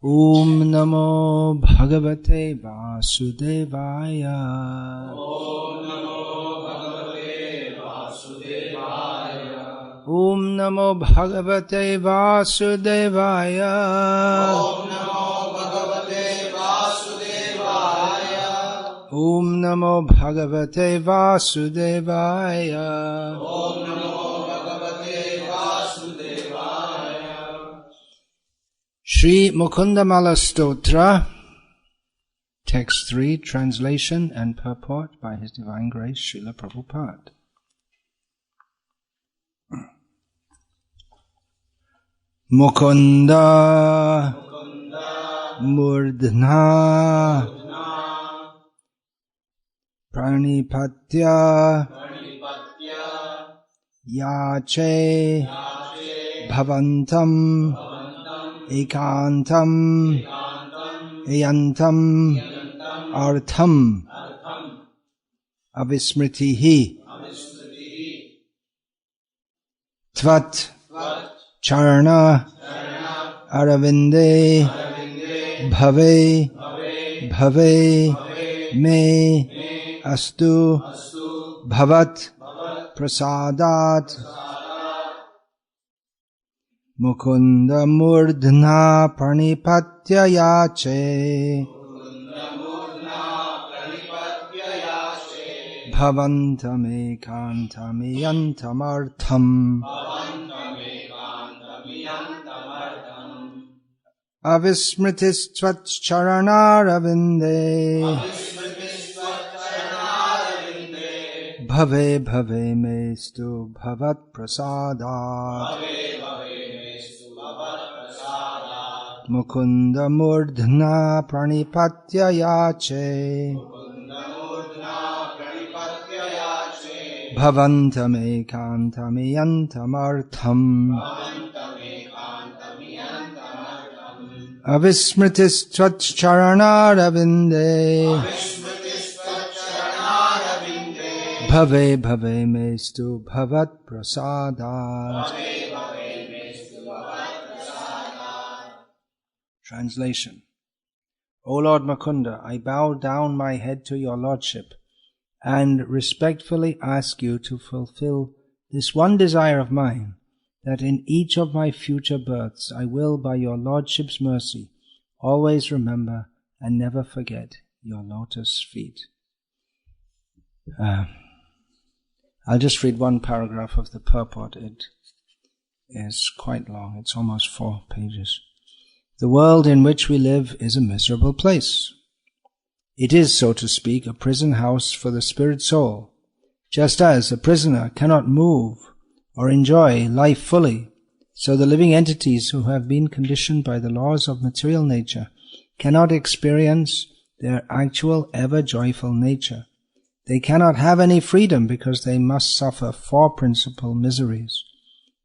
Om Namo Bhagavate Vasudevaya. Om Namo Bhagavate Vasudevaya. Om Namo Bhagavate Vasudevaya. Om Namo Bhagavate Vasudevaya. Om Namo Bhagavate Vasudevaya. Om Namo Bhagavate Vasudevaya. Shri Mukundamala Stotra, Text 3, Translation and Purport by His Divine Grace Srila Prabhupada. Mukunda Murdhna Pranipatya Yache Bhavantam Ekantam Eyantam Artham Avismritihi Tvat Charna Aravinde Bhave Bhave Me Astu Bhavat Prasadat Mukunda Murdhna Pranipatya Yache Bhavantam Ekantam Eyantam Artham Avismritis Tvat Charanaravinde Bhave Bhave Mestu Bhavat Prasadat Mukunda Murdhna Pranipatya Yache Bhavantam Ekantam Eyantam Artham Avismritis Tvat Charanaravinde Bhave Bhave Mestu Bhavat Prasadat. Translation. O Lord Mukunda, I bow down my head to your Lordship and respectfully ask you to fulfill this one desire of mine, that in each of my future births I will, by your Lordship's mercy, always remember and never forget your lotus feet. I'll just read one paragraph of the purport. It is quite long. It's almost 4 pages. The world in which we live is a miserable place. It is, so to speak, a prison house for the spirit soul. Just as a prisoner cannot move or enjoy life fully, so the living entities who have been conditioned by the laws of material nature cannot experience their actual ever-joyful nature. They cannot have any freedom because they must suffer 4 principal miseries: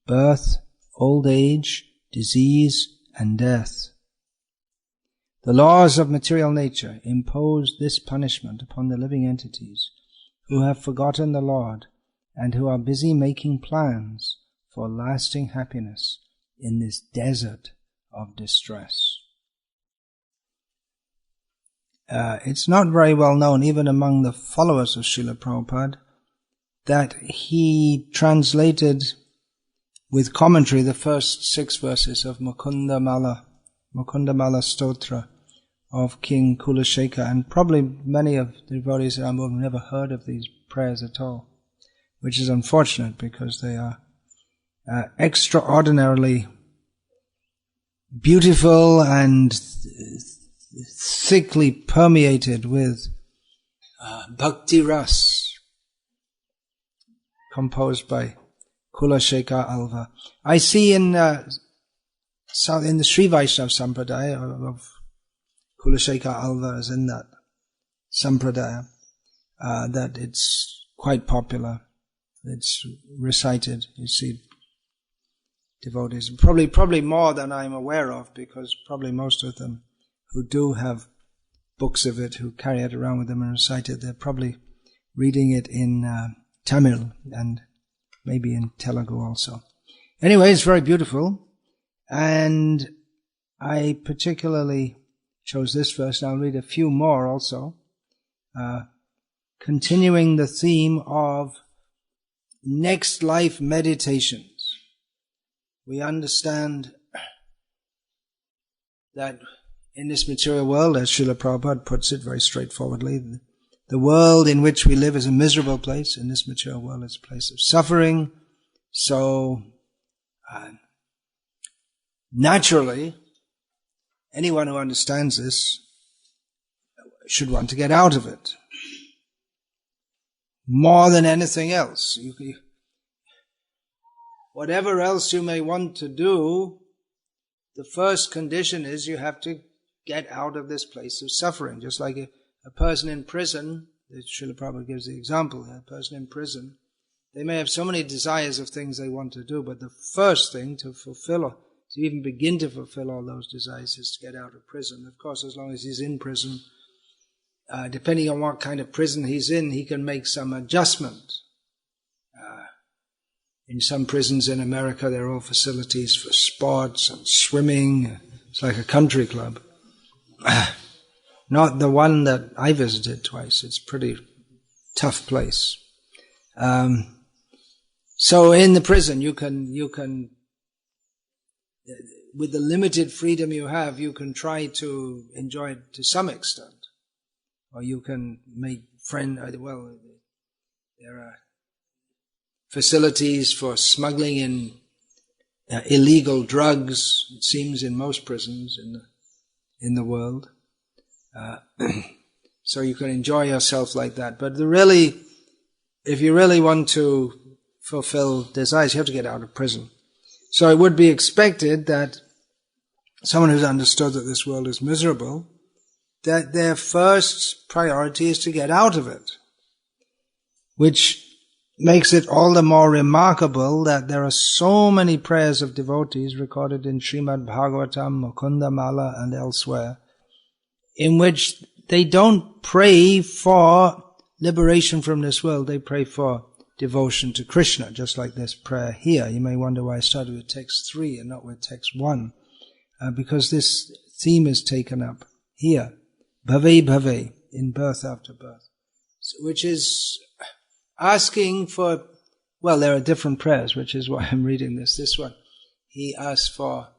birth, old age, disease, and death. The laws of material nature impose this punishment upon the living entities who have forgotten the Lord and who are busy making plans for lasting happiness in this desert of distress. It's not very well known, even among the followers of Srila Prabhupada, that he translated with commentary the first 6 verses of Mukundamala Stotra of King Kulasheka, and probably many of the devotees have never heard of these prayers at all, which is unfortunate because they are extraordinarily beautiful and thickly permeated with Bhakti Ras, composed by Kulasheka Alva. I see in the Sri Vaishnava Sampradaya of Kulasheka Alva is in that Sampradaya, that it's quite popular. It's recited. You see devotees, probably more than I'm aware of, because probably most of them who do have books of it, who carry it around with them and recite it, they're probably reading it in Tamil and maybe in Telugu also. Anyway, it's very beautiful, and I particularly chose this verse, and I'll read a few more also, continuing the theme of next life meditations. We understand that in this material world, as Srila Prabhupada puts it very straightforwardly, the world in which we live is a miserable place. In this material world, it's a place of suffering. So, naturally, anyone who understands this should want to get out of it. More than anything else. Whatever else you may want to do, the first condition is you have to get out of this place of suffering. Just like a person in prison, Srila Prabhupada gives the example, a person in prison, they may have so many desires of things they want to do, but the first thing to fulfill, to even begin to fulfill all those desires, is to get out of prison. Of course, as long as he's in prison, depending on what kind of prison he's in, he can make some adjustment. In some prisons in America, there are all facilities for sports and swimming. It's like a country club. Not the one that I visited twice. It's a pretty tough place. So in the prison, you can, with the limited freedom you have, you can try to enjoy it to some extent. Or you can make friends, there are facilities for smuggling in illegal drugs, it seems, in most prisons in the world. So you can enjoy yourself like that. But if you really want to fulfill desires, you have to get out of prison. So it would be expected that someone who's understood that this world is miserable, that their first priority is to get out of it, which makes it all the more remarkable that there are so many prayers of devotees recorded in Srimad Bhagavatam, Mukunda Mala, and elsewhere, in which they don't pray for liberation from this world, they pray for devotion to Krishna, just like this prayer here. You may wonder why I started with text 3 and not with text 1, because this theme is taken up here, Bhave Bhave, in birth after birth, which is asking for, there are different prayers, which is why I'm reading this. This one, he asks for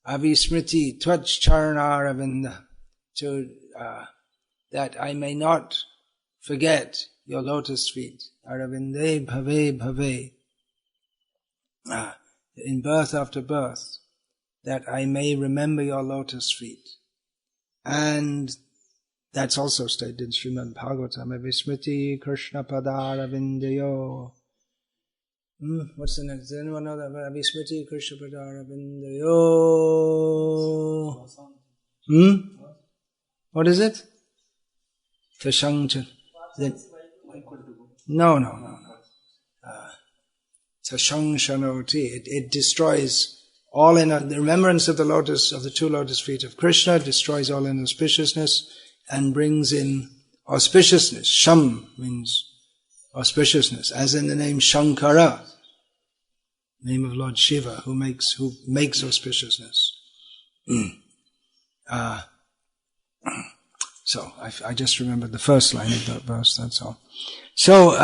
Avismriti Twach Charana that I may not forget your lotus feet. Aravinde Bhave Bhave, in birth after birth, that I may remember your lotus feet. And that's also stated in Srimad Bhagavatam. Avismriti Krishna Padaravindayo. What's the next? Does anyone know that? Avismriti Krishna Padaravindayo. What is it? Tashangchan. No. Tashangchanoti. It destroys all the remembrance of the lotus, of the two lotus feet of Krishna, destroys all inauspiciousness and brings in auspiciousness. Sham means auspiciousness, as in the name Shankara, name of Lord Shiva, who makes auspiciousness. So I just remembered the first line of that verse, that's all. So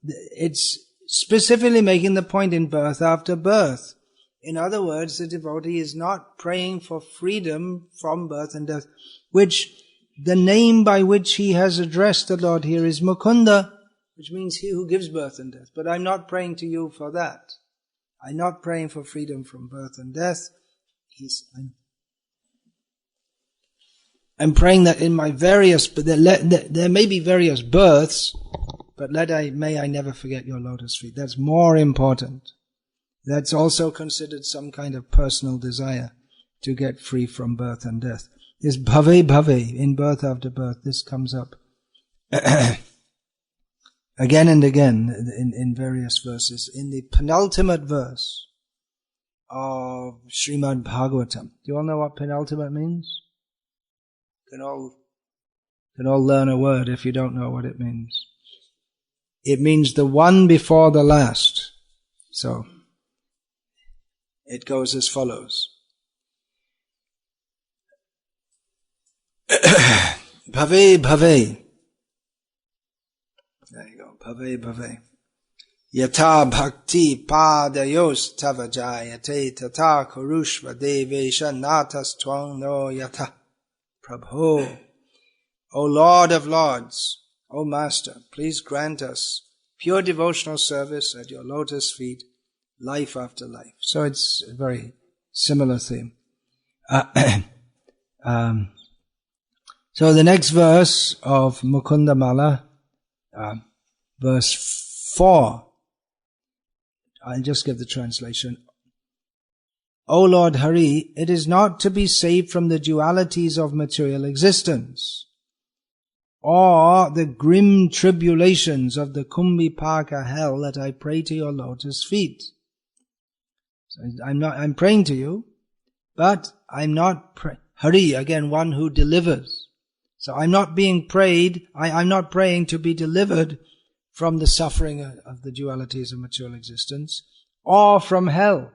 it's specifically making the point in birth after birth. In other words, the devotee is not praying for freedom from birth and death, which the name by which he has addressed the Lord here is Mukunda, which means he who gives birth and death. But I'm not praying to you for that. I'm not praying for freedom from birth and death. I'm praying that in my there may be various births, but may I never forget your lotus feet. That's more important. That's also considered some kind of personal desire to get free from birth and death. This Bhave Bhave, in birth after birth, this comes up again and again in various verses. In the penultimate verse of Srimad Bhagavatam. Do you all know what penultimate means? You can all learn a word if you don't know what it means. It means the one before the last. So, It goes as follows. Bhave bhave. There you go. Bhave bhave. Yata bhakti padayos tava jayate tata kurushva devesha natas twang no yata. Prabhu. O Lord of Lords, O Master, please grant us pure devotional service at your lotus feet, life after life. So it's a very similar theme. So the next verse of Mukunda Mala, verse 4, I'll just give the translation. O Lord Hari, it is not to be saved from the dualities of material existence, or the grim tribulations of the Kumbhipaka hell that I pray to your lotus feet. So I'm praying to you, but I'm not Hari, again, one who delivers. So I'm not being prayed, I'm not praying to be delivered from the suffering of the dualities of material existence, or from hell.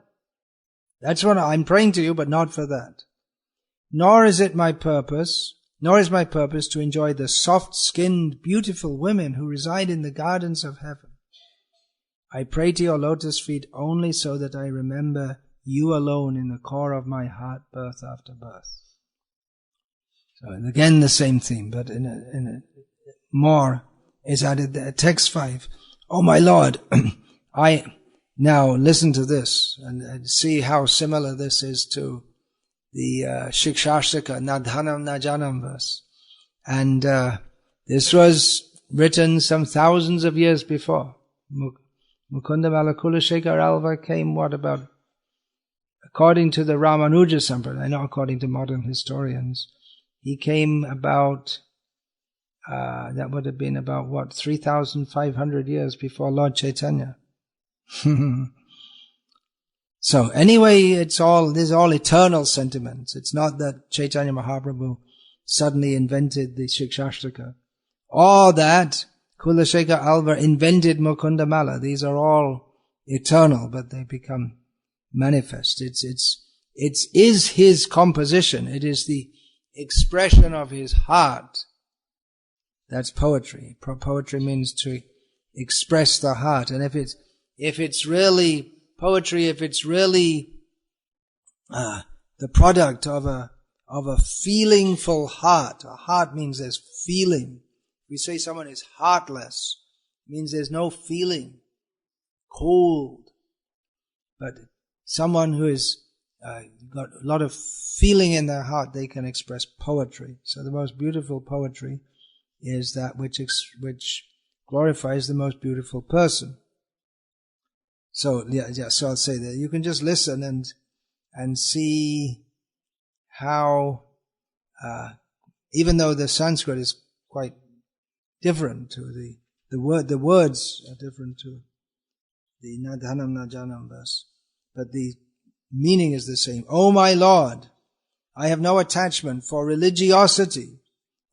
That's what I'm praying to you, but not for that. Nor is my purpose to enjoy the soft-skinned, beautiful women who reside in the gardens of heaven. I pray to your lotus feet only so that I remember you alone in the core of my heart, birth after birth. So again the same theme, but in a more is added there. Text 5. Oh my Lord, now listen to this and see how similar this is to the Shikshashtaka Nadhanam Najanam verse. And this was written some thousands of years before. Mukunda Malakula Shekhar Alva came, according to the Ramanuja Sampradaya, not according to modern historians, he came about, that would have been about 3,500 years before Lord Chaitanya. So anyway, these are all eternal sentiments. It's not that Chaitanya Mahaprabhu suddenly invented the Shikshashtaka, or that Kulashekha Alvar invented Mukunda Mala. These are all eternal, but they become manifest. It is his composition. It is the expression of his heart. That's poetry. Poetry means to express the heart. And if it's really poetry, if it's really the product of a feelingful heart. A heart means there's feeling. We say someone is heartless, it means there's no feeling, cold. But someone who is got a lot of feeling in their heart, they can express poetry. So the most beautiful poetry is that which glorifies the most beautiful person. So so I'll say that you can just listen and see how, even though the Sanskrit is quite different to the words are different to the Nadhanam Najanam verse, but the meaning is the same. O my Lord, I have no attachment for religiosity,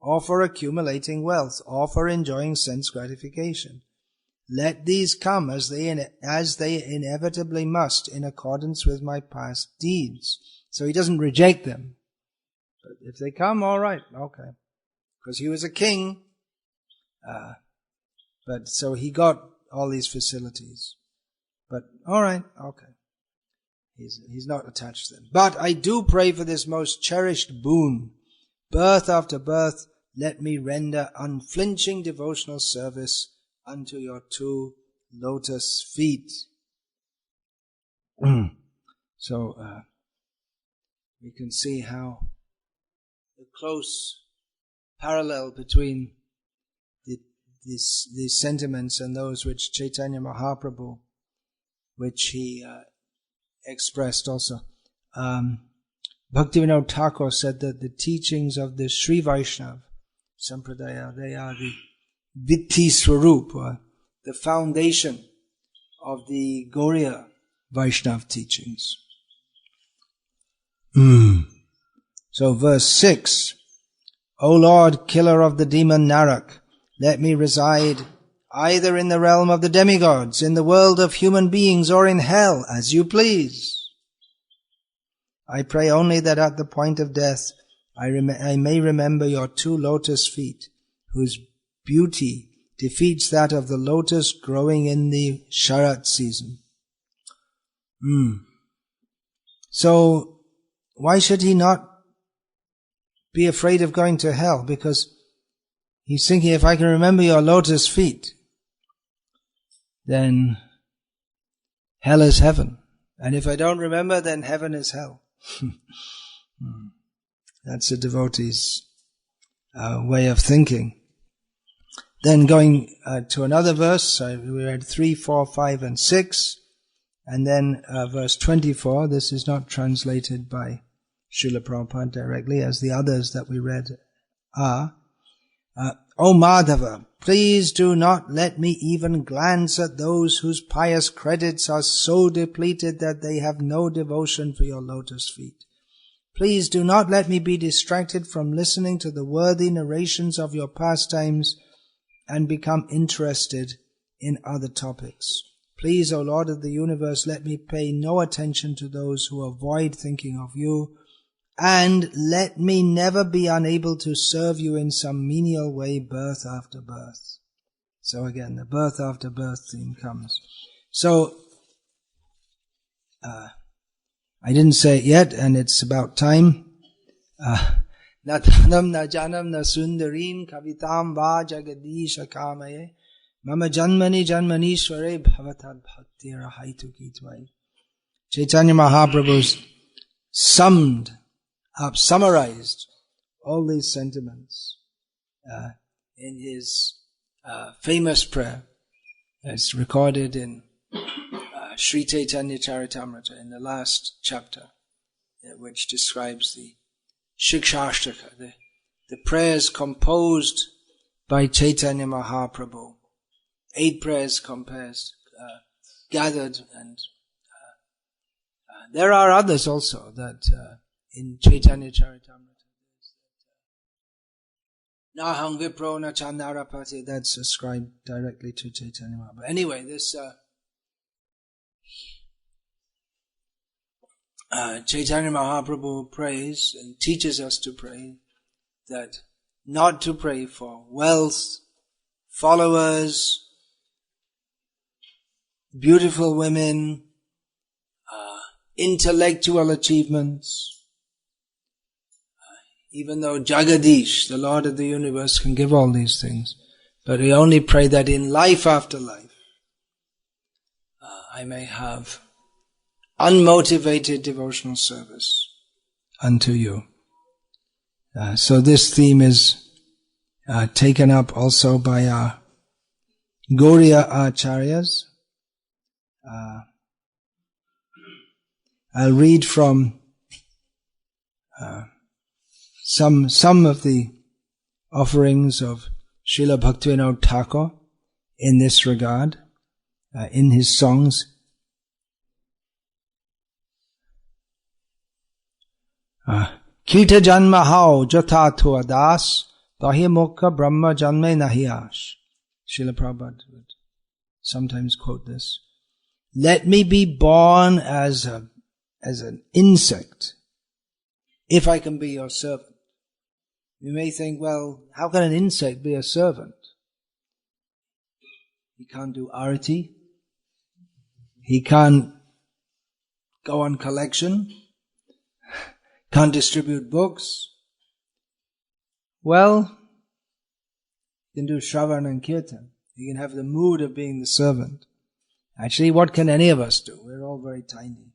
or for accumulating wealth, or for enjoying sense gratification. Let these come as they inevitably must, in accordance with my past deeds. So he doesn't reject them. But if they come, all right, okay. Because he was a king, but so he got all these facilities. But all right, okay. He's not attached to them. But I do pray for this most cherished boon. Birth after birth, let me render unflinching devotional service unto your two lotus feet. So we can see how the close parallel between these sentiments and those which Chaitanya Mahaprabhu, which he expressed also. Bhaktivinoda Thakur said that the teachings of the Sri Vaishnava Sampradaya, they are the Vitti Swarup, the foundation of the Gauriya Vaishnava teachings. So verse 6, O Lord, killer of the demon Narak, let me reside either in the realm of the demigods, in the world of human beings, or in hell, as you please. I pray only that at the point of death I may remember your 2 lotus feet, whose beauty defeats that of the lotus growing in the Sharat season. So, why should he not be afraid of going to hell? Because he's thinking, if I can remember your lotus feet, then hell is heaven. And if I don't remember, then heaven is hell. That's a devotee's way of thinking. Then going to another verse, we read 3, 4, 5 and 6, and then verse 24. This is not translated by Srila Prabhupada directly, as the others that we read are. O Madhava, please do not let me even glance at those whose pious credits are so depleted that they have no devotion for your lotus feet. Please do not let me be distracted from listening to the worthy narrations of your pastimes and become interested in other topics. Please, O Lord of the universe, let me pay no attention to those who avoid thinking of you, and let me never be unable to serve you in some menial way, birth after birth. So again, the birth after birth theme comes. So, I didn't say it yet, and it's about time. Na tanam na janam na sundarim kavitam va jagadisha kamaye mama janmani janmanishware bhavatad bhakti rahaitu kitvai. Chaitanya Mahaprabhu's summarized all these sentiments in his famous prayer. It's recorded in Sri Chaitanya Charitamrita in the last chapter, which describes the Shikshashtaka, the prayers composed by Chaitanya Mahaprabhu. 8 prayers gathered, and there are others also that in Chaitanya Charitamrita. Nahang Vipro na Chandarapati, that's ascribed directly to Chaitanya Mahaprabhu. Anyway, this Chaitanya Mahaprabhu prays and teaches us to pray that not to pray for wealth, followers, beautiful women, intellectual achievements. Even though Jagadish, the Lord of the universe, can give all these things, but we only pray that in life after life, I may have unmotivated devotional service unto you. So this theme is taken up also by our Gauriya Acharyas. I'll read from some of the offerings of Srila Bhaktivinoda Thakur in this regard, in his songs. Kita janma hao jatha thua das tahi mokha brahma janme nahi ash. Srila Prabhupada would sometimes quote this. Let me be born as an insect, if I can be your servant. You may think, well, how can an insect be a servant? He can't do arati. He can't go on collection. Can't distribute books. Well, he can do Shravan and Kirtan. He can have the mood of being the servant. Actually, what can any of us do? We're all very tiny.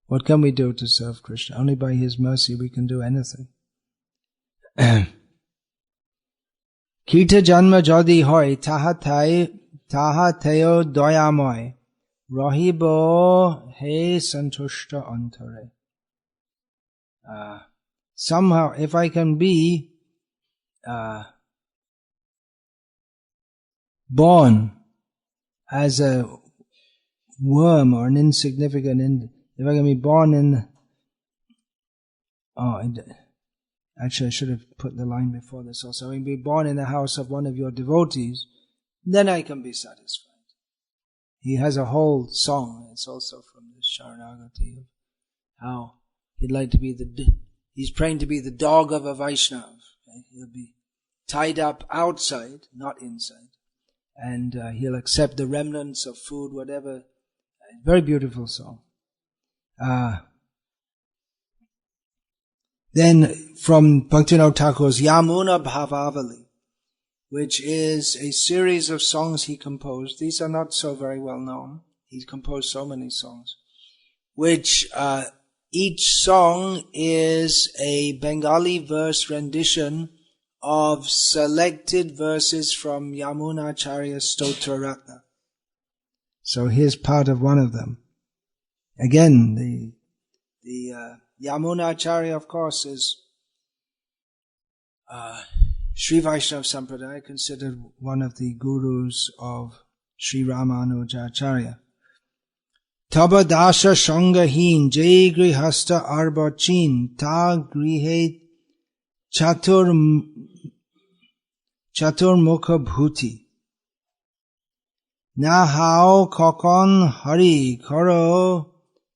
What can we do to serve Krishna? Only by His mercy we can do anything. Kirta janma jodi hoy taha teo doyamoy rahibo he santushta antare. Somehow, if I can be born as a worm or an insignificant, if I can be born in, actually I should have put the line before this also, I can be born in the house of one of your devotees, then I can be satisfied. He has a whole song, it's also from this Sharanagati, of how he'd like to be he's praying to be the dog of a Vaishnava. Okay? He'll be tied up outside, not inside. And he'll accept the remnants of food, whatever. Very beautiful song. Then from Bhaktivinoda Thakur's Yamuna Bhavavali, which is a series of songs he composed. These are not so very well known. He's composed so many songs, which each song is a Bengali verse rendition of selected verses from Yamuna Acharya's Stotra Ratna. So here's part of one of them. Again, the Yamuna Acharya, of course, is Sri Vaishnava Sampradaya, considered one of the gurus of Sri Ramanuja Acharya. Taba dasha shangahin jai grihasta arbachin ta grihe chatur mukha bhuti na hao kokon hari karo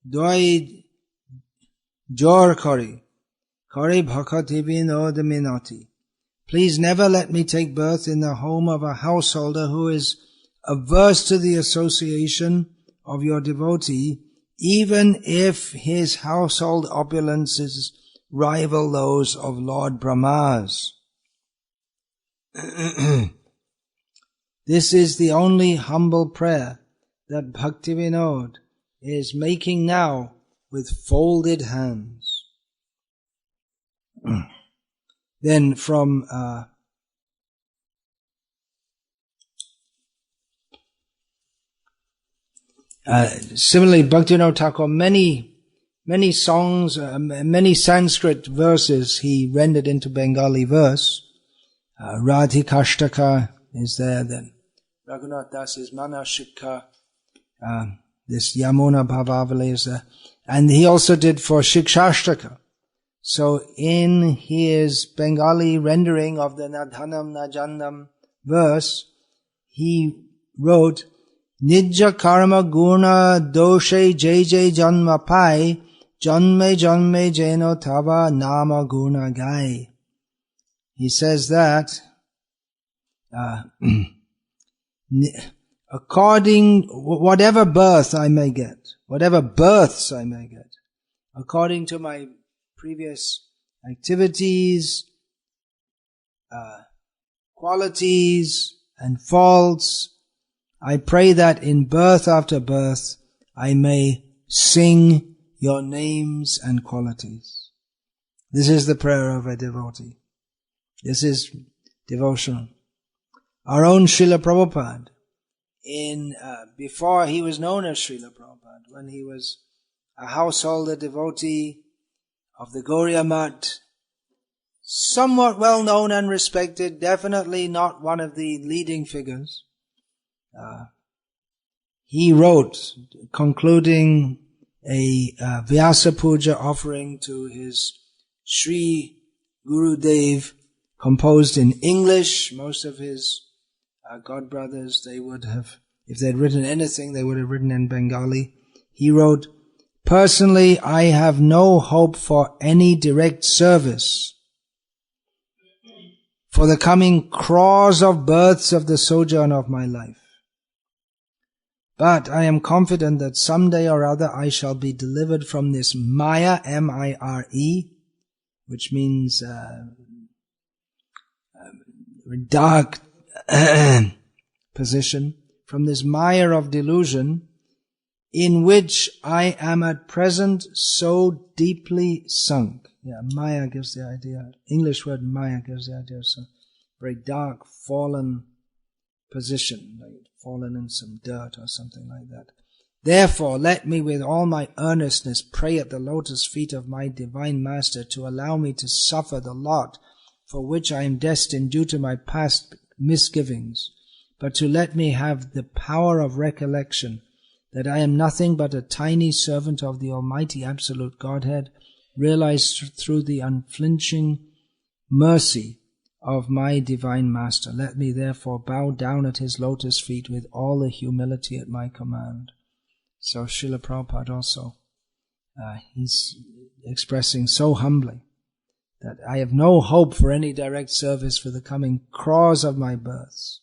doi jor kari bhakati vinod minati. Please never let me take birth in the home of a householder who is averse to the association of your devotee, even if his household opulences rival those of Lord Brahma's. This is the only humble prayer that Bhaktivinoda is making now with folded hands. Then from similarly, Bhaktivinoda Thakur, many songs, many Sanskrit verses he rendered into Bengali verse. Radhikashtaka is there, then Raghunath Das's Manashika, this Yamuna Bhavavali is there, and he also did for Shikshashtaka. So in his Bengali rendering of the Nadhanam Najandam verse, he wrote, Nijja karma guna doshe jai jai janma pai, janme janme jeno tava nama guna gai. He says that, whatever births I may get, according to my previous activities, qualities and faults, I pray that in birth after birth I may sing your names and qualities. This is the prayer of a devotee. This is devotional. Our own Srila Prabhupada, before he was known as Srila Prabhupada, when he was a householder devotee of the Gaura Math, somewhat well known and respected, definitely not one of the leading figures. He wrote, concluding a Vyasa Puja offering to his Sri Gurudev, composed in English. Most of his godbrothers, they would have, if they'd written anything, they would have written in Bengali. He wrote, personally, I have no hope for any direct service for the coming crores of births of the sojourn of my life. But I am confident that someday or other I shall be delivered from this Maya, M-I-R-E, which means dark position, from this mire of delusion in which I am at present so deeply sunk. Yeah, Maya gives the idea, English word Maya gives the idea of some very dark, fallen position, like fallen in some dirt or something like that. Therefore, let me with all my earnestness pray at the lotus feet of my Divine Master to allow me to suffer the lot for which I am destined due to my past misgivings, but to let me have the power of recollection that I am nothing but a tiny servant of the Almighty Absolute Godhead, realized through the unflinching mercy of my Divine Master. Let me therefore bow down at his lotus feet with all the humility at my command. So Srila Prabhupada also he's expressing so humbly that I have no hope for any direct service for the coming crores of my births.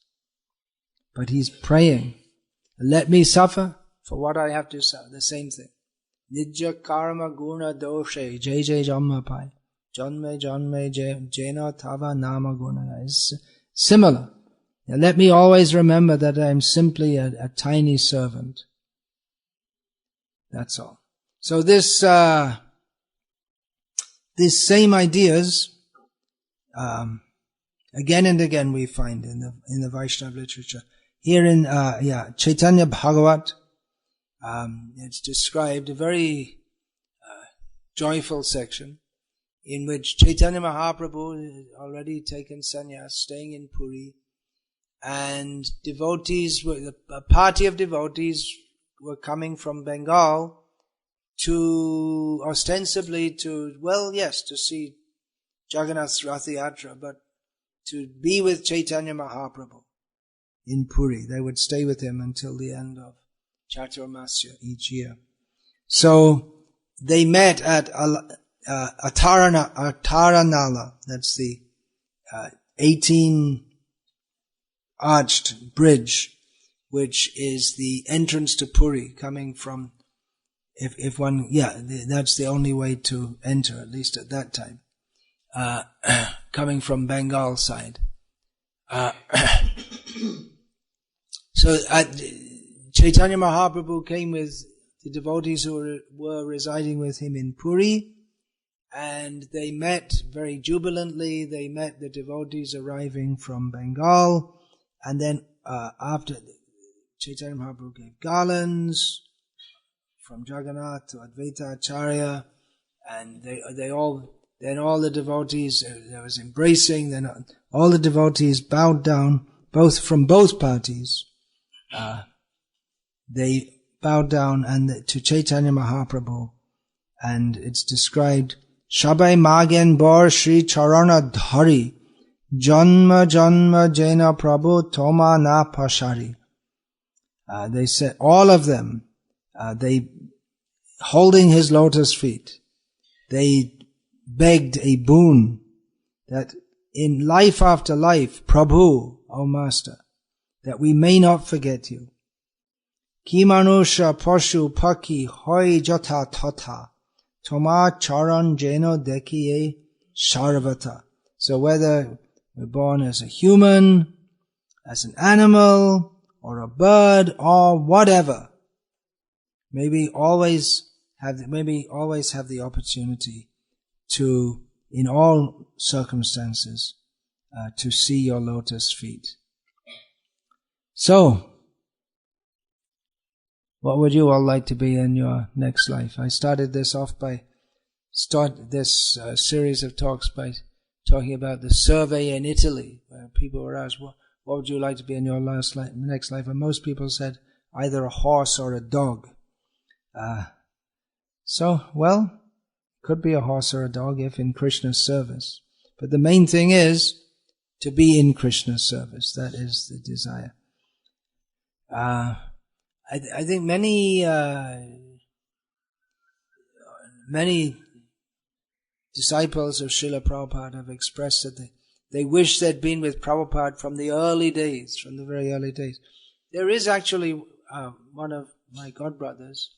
But he's praying, let me suffer for what I have to suffer. The same thing. Nijya karma guna doshe jai jai jamma pai. Janme janme jena tava nama guna. It's similar. Now let me always remember that I am simply a tiny servant. That's all. So these same ideas, again and again we find in the Vaishnava literature. Here in Chaitanya Bhagavat, it's described a very joyful section in which Chaitanya Mahaprabhu had already taken sannyas, staying in Puri, and devotees, a party of devotees were coming from Bengal to ostensibly to see Jagannath's Rath Yatra, but to be with Chaitanya Mahaprabhu in Puri. They would stay with him until the end of Chaturmasya each year. So they met at Ataranala, that's the 18-arched bridge, which is the entrance to Puri, coming from, that's the only way to enter, at least at that time, coming from Bengal side. So Chaitanya Mahaprabhu came with the devotees who were residing with him in Puri, and they met very jubilantly. They met the devotees arriving from Bengal, and then after Chaitanya Mahaprabhu gave garlands from Jagannath to Advaita Acharya, and all the devotees, there was embracing, then all the devotees bowed down, from both parties. They bowed down to Chaitanya Mahaprabhu, and it's described, Shabai Magen Bor Shri Charana Dhari Janma Janma Jena Prabhu Toma Na Pashari. They said, all of them, they holding his lotus feet, they begged a boon that in life after life, Prabhu, O Master, that we may not forget you. Ki manusha pashu paki hoy jata tata toma charan jeno dekiye sarvata. So whether we're born as a human, as an animal, or a bird, or whatever, may we always have the opportunity to, in all circumstances, to see your lotus feet. So, what would you all like to be in your next life? I started this off this series of talks by talking about the survey in Italy, where people were asked, what would you like to be in your next life? And most people said either a horse or a dog. Could be a horse or a dog if in Krishna's service. But the main thing is to be in Krishna's service. That is the desire. I think many disciples of Srila Prabhupada have expressed that they wish they'd been with Prabhupada from the very early days. There is actually one of my godbrothers.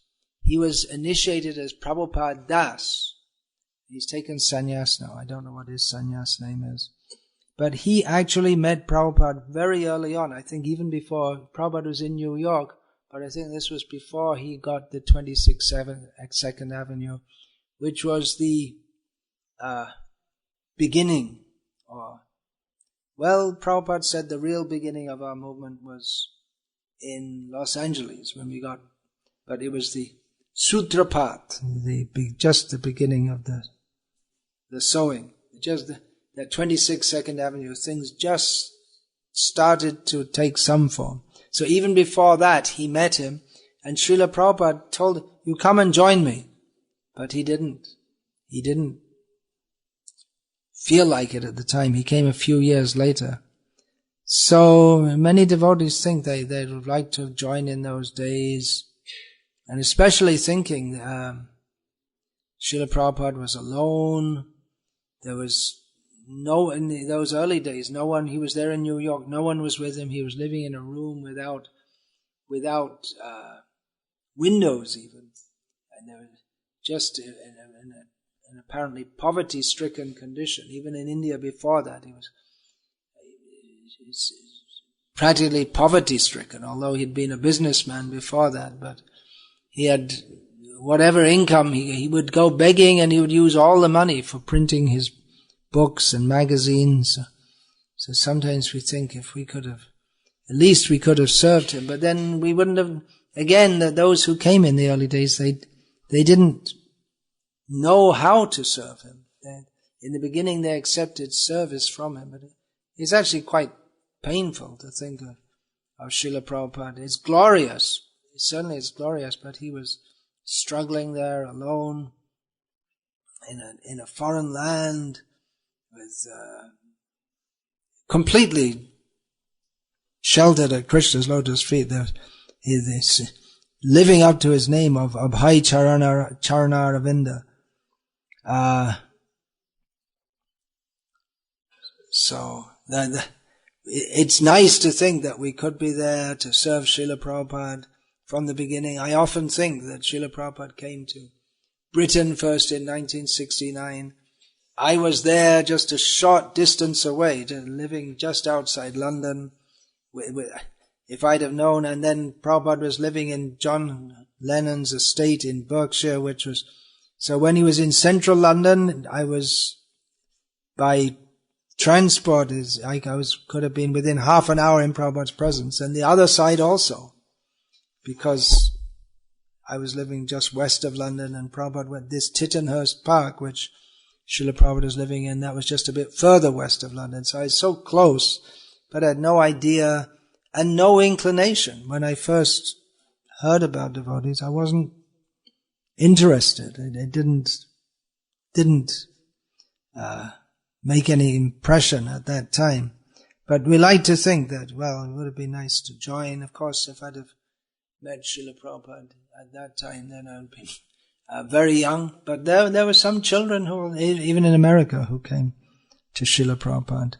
He was initiated as Prabhupada Das. He's taken sannyas now. I don't know what his sannyas name is. But he actually met Prabhupada very early on. I think even before Prabhupada was in New York. But I think this was before he got the 2nd Avenue, which was the beginning. Prabhupada said the real beginning of our movement was in Los Angeles but it was the Sutrapat, just the beginning of the sowing. Just that 2nd Avenue, things just started to take some form. So even before that, he met him, and Srila Prabhupada told him, you come and join me. But he didn't. He didn't feel like it at the time. He came a few years later. So many devotees think they would like to join in those days, and especially thinking Srila Prabhupada was alone. There was in those early days, no one, he was there in New York, no one was with him. He was living in a room without windows even. And there was just in an apparently poverty-stricken condition. Even in India before that, he was practically poverty-stricken, although he'd been a businessman before that. But he had whatever income, he would go begging, and he would use all the money for printing his books and magazines. So sometimes we think if we could have, at least we could have served him, but then we wouldn't have, again, those who came in the early days, they didn't know how to serve him. In the beginning they accepted service from him, but it's actually quite painful to think of Srila Prabhupada. It's glorious, certainly it's glorious, but he was struggling there alone in a foreign land with completely sheltered at Krishna's lotus feet. He's living up to his name of Abhay Charana Ravinda. So it's nice to think that we could be there to serve Srila Prabhupada from the beginning. I often think that Srila Prabhupada came to Britain first in 1969. I was there just a short distance away, living just outside London. If I'd have known, and then Prabhupada was living in John Lennon's estate in Berkshire, so when he was in central London, I was by transport, could have been within half an hour in Prabhupada's presence, and the other side also, because I was living just west of London, and Prabhupada went this Tittenhurst Park, which Srila Prabhupada was living in, that was just a bit further west of London. So I was so close, but I had no idea and no inclination. When I first heard about devotees, I wasn't interested. It didn't make any impression at that time. But we like to think that, well, it would have been nice to join. Of course, if I'd have met Srila Prabhupada at that time, then I would be very young. But there were some children who, even in America, who came to Srila Prabhupada.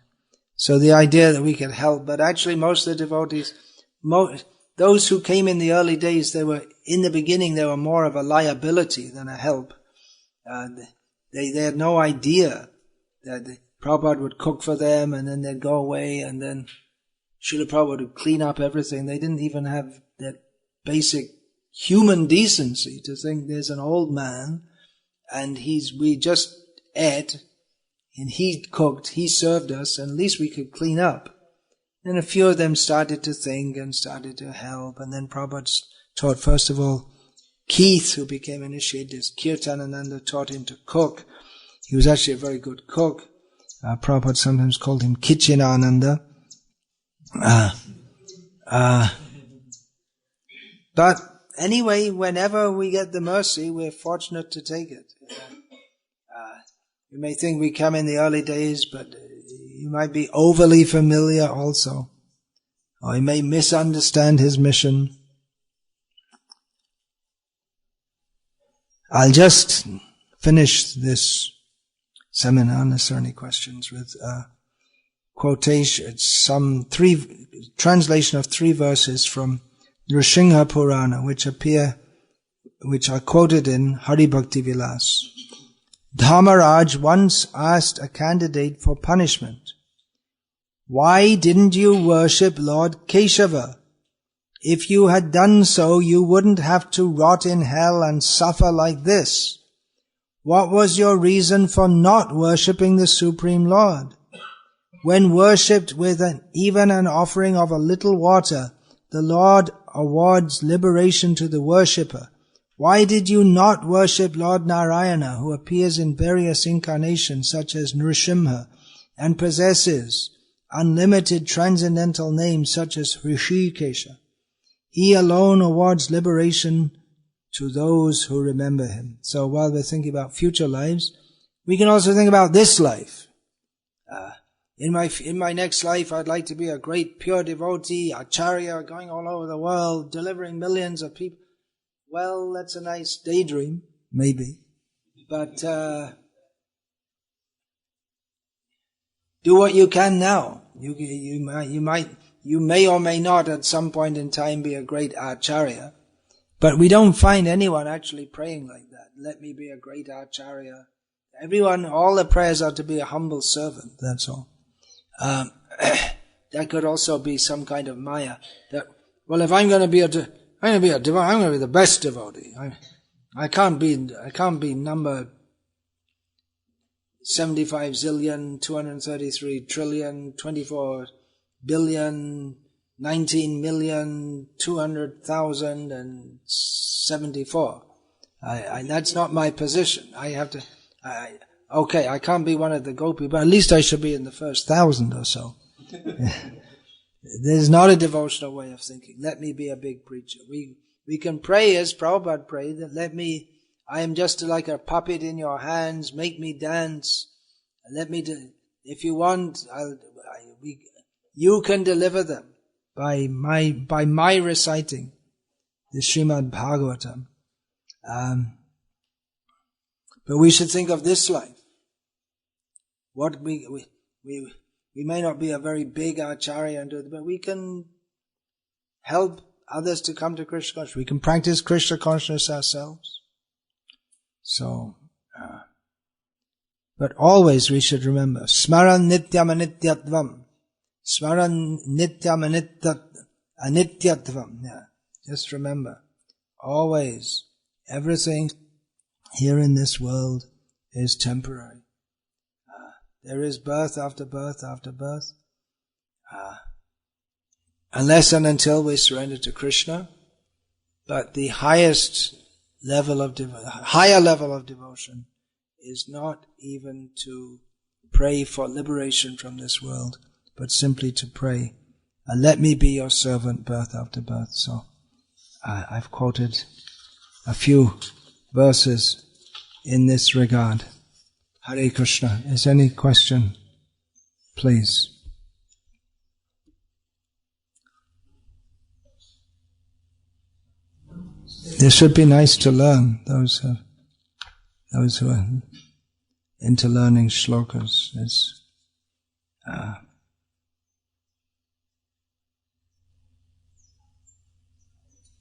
So the idea that we could help, but actually most of the devotees, those who came in the early days, in the beginning they were more of a liability than a help. They had no idea that Prabhupada would cook for them and then they'd go away and then Srila Prabhupada would clean up everything. They didn't even have that basic human decency to think there's an old man and we just ate and he cooked, he served us, and at least we could clean up. And a few of them started to think and started to help, and then Prabhupada taught, first of all, Keith, who became initiated as Kirtanananda, taught him to cook. He was actually a very good cook. Prabhupada sometimes called him Kitchenananda. But anyway, whenever we get the mercy, we're fortunate to take it. You may think we come in the early days, but you might be overly familiar also. Or you may misunderstand his mission. I'll just finish this seminar, unless there are any questions, with quotation, translation of 3 verses from Nrsimha Purana, which are quoted in Hari Bhakti Vilas. Dharmaraj once asked a candidate for punishment, "Why didn't you worship Lord Keshava? If you had done so, you wouldn't have to rot in hell and suffer like this. What was your reason for not worshipping the Supreme Lord? When worshipped with even an offering of a little water, the Lord awards liberation to the worshipper. Why did you not worship Lord Narayana, who appears in various incarnations such as Nrsimha, and possesses unlimited transcendental names such as Hrishikesha? He alone awards liberation to those who remember him." So while we're thinking about future lives, we can also think about this life. In my next life, I'd like to be a great pure devotee, acharya, going all over the world, delivering millions of people. Well, that's a nice daydream, maybe. But do what you can now. You may or may not at some point in time be a great acharya, but we don't find anyone actually praying like that. Let me be a great acharya. Everyone, all the prayers are to be a humble servant. That's all. That could also be some kind of maya. That, well, if I'm going to be a devotee, I'm going to be the best devotee. I can't be number 75 zillion, 233 trillion, 24 billion, 19 million, 200,000 and 74. That's not my position. I can't be one of the gopi, but at least I should be in the first 1,000 or so. There's not a devotional way of thinking. Let me be a big preacher. We can pray as Prabhupada prayed, that I am just like a puppet in your hands, make me dance. If you want, you can deliver them by my reciting the Srimad Bhagavatam. But we should think of this life. What we may not be a very big acharya, but we can help others to come to Krishna consciousness. We can practice Krishna consciousness ourselves. So, but always we should remember, Smaran nityam anityatvam. Smaran nityam anityatvam. Yeah. Just remember, always, everything here in this world is temporary. There is birth after birth after birth. Unless and until we surrender to Krishna. But the higher level of devotion is not even to pray for liberation from this world, but simply to pray, let me be your servant birth after birth. So I've quoted a few verses in this regard. Hare Krishna. Is any question? Please. This should be nice to learn. Those who are into learning shlokas. It's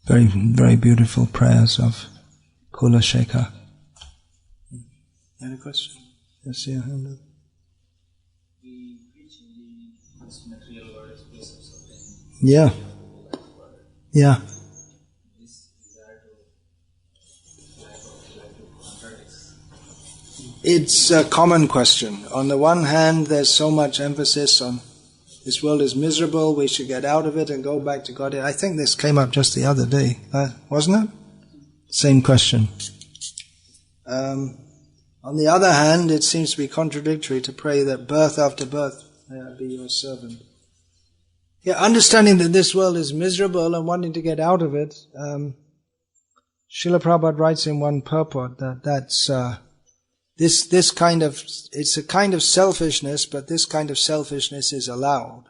very, very beautiful prayers of Kula Shekhar. Any question? Yes, yeah, hand up. We preach in the material world as place of suffering. Yeah. Yeah. This desire to life of contradicts. It's a common question. On the one hand, there's so much emphasis on this world is miserable, we should get out of it and go back to God. I think this came up just the other day, wasn't it? Same question. On the other hand, it seems to be contradictory to pray that birth after birth may I be your servant. Yeah, understanding that this world is miserable and wanting to get out of it, Srila Prabhupada writes in one purport that's this kind of, it's a kind of selfishness, but this kind of selfishness is allowed.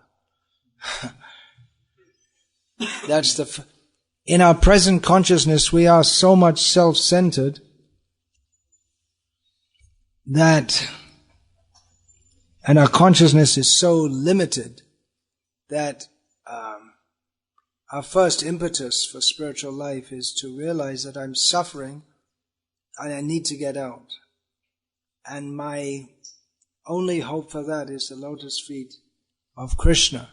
In our present consciousness, we are so much self-centered and our consciousness is so limited that our first impetus for spiritual life is to realize that I'm suffering and I need to get out. And my only hope for that is the lotus feet of Krishna.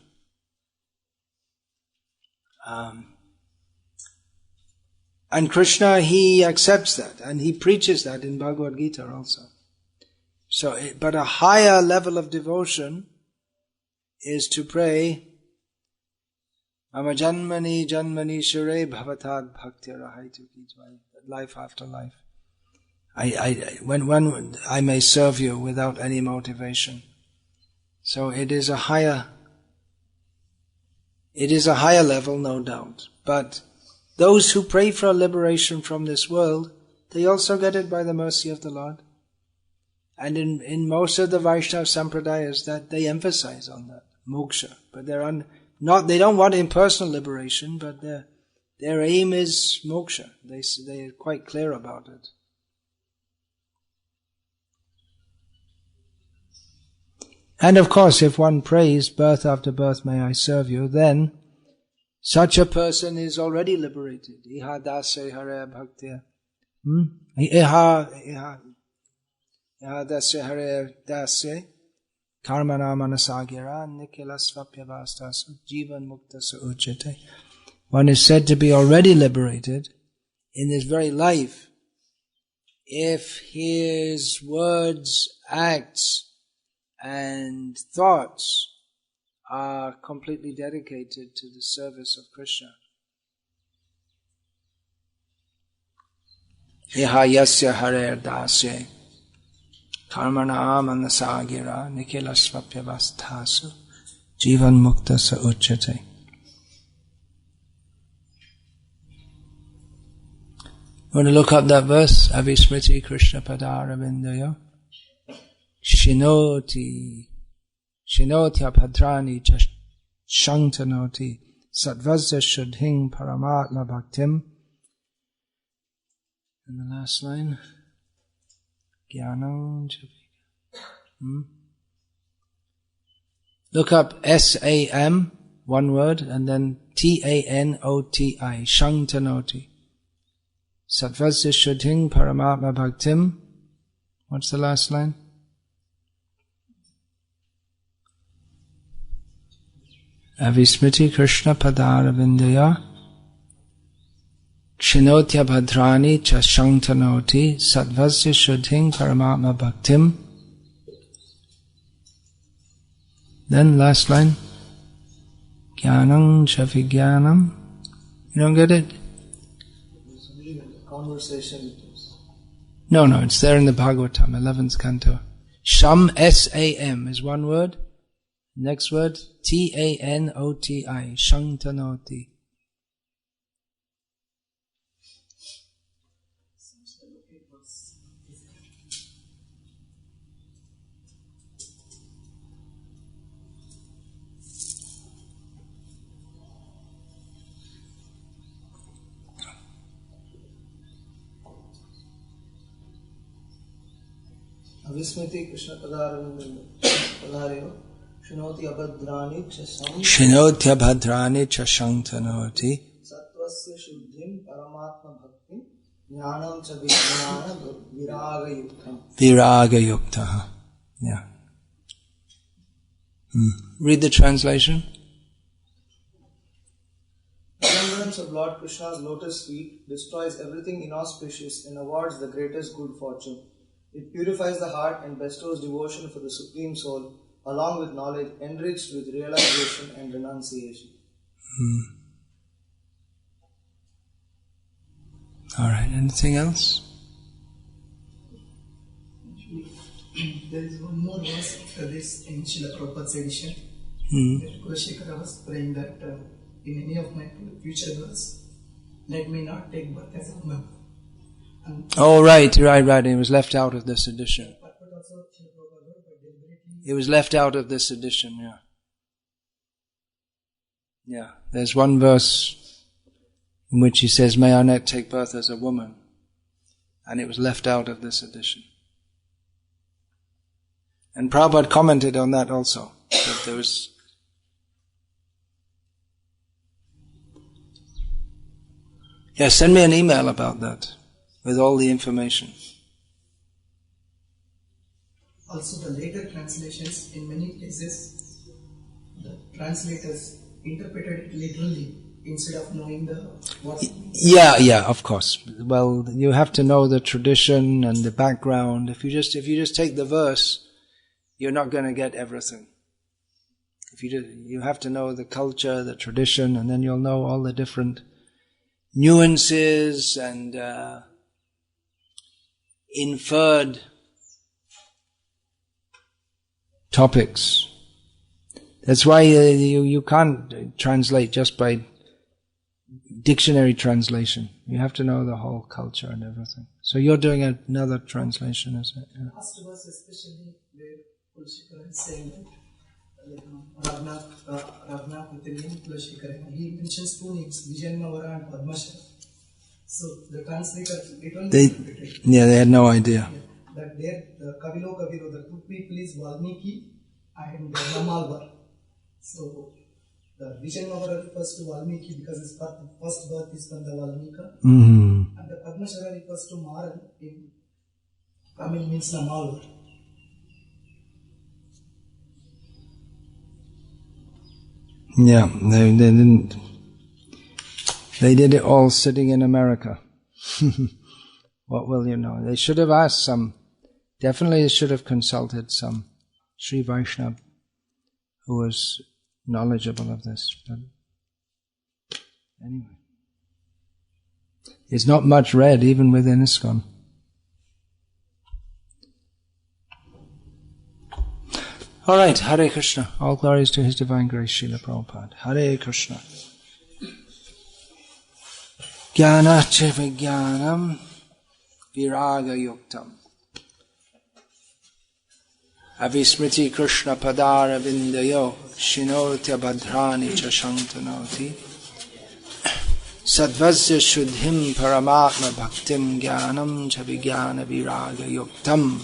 And Krishna, he accepts that and he preaches that in Bhagavad Gita also. So, but a higher level of devotion is to pray, Mama janmani janmani shure bhavatad bhakti rahaitu kitva, life after life. When I may serve you without any motivation. So it is a higher level, no doubt. But those who pray for a liberation from this world, they also get it by the mercy of the Lord. And in most of the Vaishnava Sampradayas, that they emphasize on that, moksha. But they don't want impersonal liberation, but their aim is moksha. They are quite clear about it. And of course, if one prays, birth after birth may I serve you, then such a person is already liberated. Iha dase hare bhaktiya. Iha dase hare dase karmana manasagira nikila svapyavastasu jivan mukta sa uchate. One is said to be already liberated in this very life if his words, acts, and thoughts are completely dedicated to the service of Krishna. Iha yasya harer dasya karmana manasagira nikila svapyavastasu jivan mukta sa uchate. You want to look up that verse? Avismriti Krishna Padara Vindaya Shinoti Bhadrani Shangtanoti Satvasya Shuddhing Paramatma Bhaktim. And the last line Gyanam Look up S-A-M, one word, and then T-A-N-O-T-I, Shangtanoti. Satvasya Shuddhing Paramatma Bhaktim. What's the last line? Avismriti Krishna Padara Vindaya Kshinotya Bhadrani Cha Shangtanoti Satvasya Shuddhing Paramatma Bhaktim. Then last line Jnanam Cha Vijnanam. You don't get it? Conversation. No, it's there in the Bhagavatam, 11th canto. Sham, S-A-M is one word. Next word, T-A-N-O-T-I, Shangtanoti. Avismriti Krishna Padarayo Shinoti Abhadrani Cha Shangtanoti Satvasya Shuddhim Paramatma Bhakti Jnanam Cha Vijnana Viraga Yuktam. Viraga Yukta. Yeah. Read the translation. Remembrance of Lord Krishna's lotus feet destroys everything inauspicious and awards the greatest good fortune. It purifies the heart and bestows devotion for the Supreme Soul, along with knowledge enriched with realization and renunciation. Alright, anything else? There is one more verse after this in Srila Prabhupada's edition. Kulashekara was praying that in any of my future births, let me not take birth as a woman. Oh, right. It was left out of this edition. It was left out of this edition, yeah. Yeah, there's one verse in which he says, may I not take birth as a woman. And it was left out of this edition. And Prabhupada commented on that also, that there was... Yeah, send me an email about that, with all the information. Also the later translations, in many places, the translators interpreted it literally instead of knowing the what. Yeah, of course. Well, you have to know the tradition and the background. If you just take the verse, you're not going to get everything. You have to know the culture, the tradition, and then you'll know all the different nuances and inferred topics. That's why you can't translate just by dictionary translation. You have to know the whole culture and everything. So you're doing another translation, is it? Yeah. Last verse especially where Kulashekara is saying that Raghunath Kulashekara, he mentions two names, Vijayanavara and Padmasha. So the translator literally they had no idea. That there, the Kavilo, the two people is Valmiki and Namalvar. So the Vijayanagar refers to Valmiki because his first birth is from the Valmika. Mm-hmm. And the Padmashara refers to Maran in Tamil means Namalvar. Yeah, they didn't. They did it all sitting in America. What will you know? They should have asked some. Definitely, they should have consulted some Sri Vaishnava who was knowledgeable of this. But anyway, it's not much read even within ISKCON. All right, Hare Krishna. All glories to His Divine Grace, Srila Prabhupada. Hare Krishna. Jnanacha vijnanam viraga yuktam avismriti Krishna padara vindayo shinotya bhadrani cha shantanoti sadvasya shuddhim paramatma bhaktim jnanam cha vijnana viraga yuktam